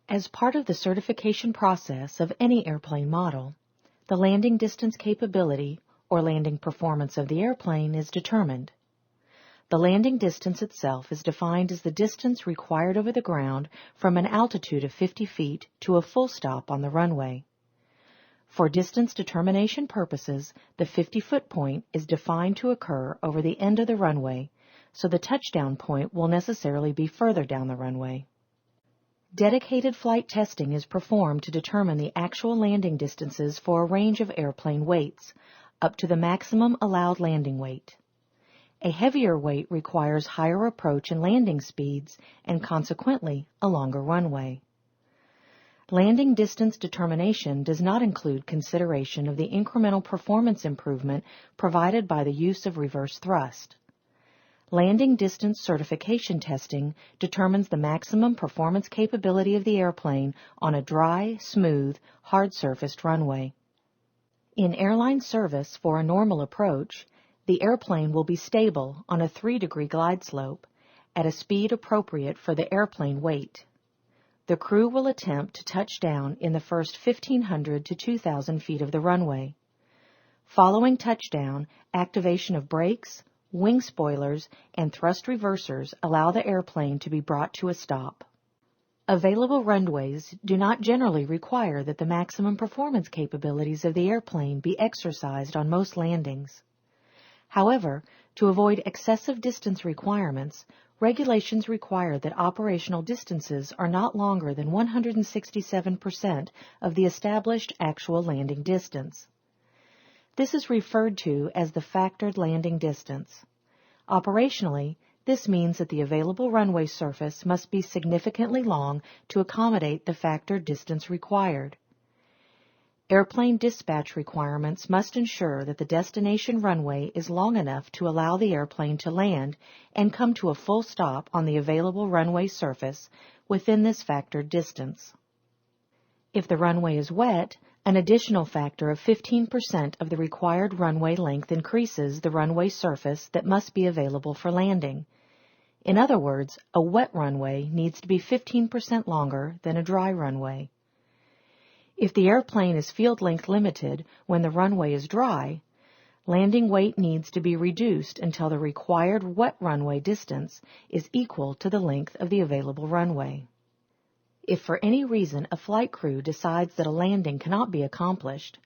As part of the certification process of any airplane model, the landing distance capability or landing performance of the airplane is determined. The landing distance itself is defined as the distance required over the ground from an altitude of 50 feet to a full stop on the runway. For distance determination purposes, the 50-foot point is defined to occur over the end of the runway, so the touchdown point will necessarily be further down the runway. Dedicated flight testing is performed to determine the actual landing distances for a range of airplane weights, up to the maximum allowed landing weight. A heavier weight requires higher approach and landing speeds and consequently a longer runway. Landing distance determination does not include consideration of the incremental performance improvement provided by the use of reverse thrust. Landing distance certification testing determines the maximum performance capability of the airplane on a dry, smooth, hard-surfaced runway. In airline service for a normal approach, the airplane will be stable on a 3-degree glide slope at a speed appropriate for the airplane weight. The crew will attempt to touch down in the first 1,500 to 2,000 feet of the runway. Following touchdown, activation of brakes, wing spoilers, and thrust reversers allow the airplane to be brought to a stop. Available runways do not generally require that the maximum performance capabilities of the airplane be exercised on most landings. However, to avoid excessive distance requirements, regulations require that operational distances are not longer than 167% of the established actual landing distance. This is referred to as the factored landing distance. Operationally, this means that the available runway surface must be significantly long to accommodate the factored distance required. Airplane dispatch requirements must ensure that the destination runway is long enough to allow the airplane to land and come to a full stop on the available runway surface within this factored distance. If the runway is wet, an additional factor of 15% of the required runway length increases the runway surface that must be available for landing. In other words, a wet runway needs to be 15% longer than a dry runway. If the airplane is field length limited when the runway is dry, landing weight needs to be reduced until the required wet runway distance is equal to the length of the available runway. If for any reason a flight crew decides that a landing cannot be accomplished,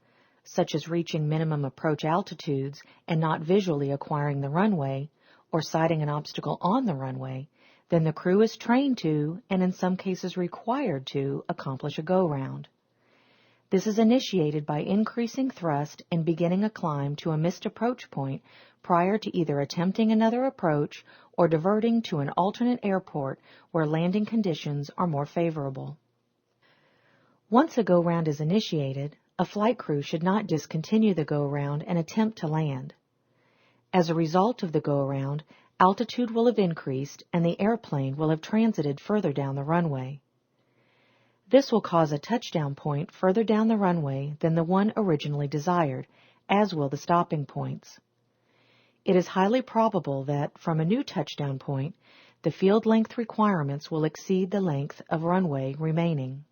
such as reaching minimum approach altitudes and not visually acquiring the runway, or sighting an obstacle on the runway, then the crew is trained to, and in some cases required to, accomplish a go-round. This is initiated by increasing thrust and beginning a climb to a missed approach point prior to either attempting another approach or diverting to an alternate airport where landing conditions are more favorable. Once a go-round is initiated, a flight crew should not discontinue the go-round and attempt to land. As a result of the go-around, altitude will have increased and the airplane will have transited further down the runway. This will cause a touchdown point further down the runway than the one originally desired, as will the stopping points. It is highly probable that, from a new touchdown point, the field length requirements will exceed the length of runway remaining.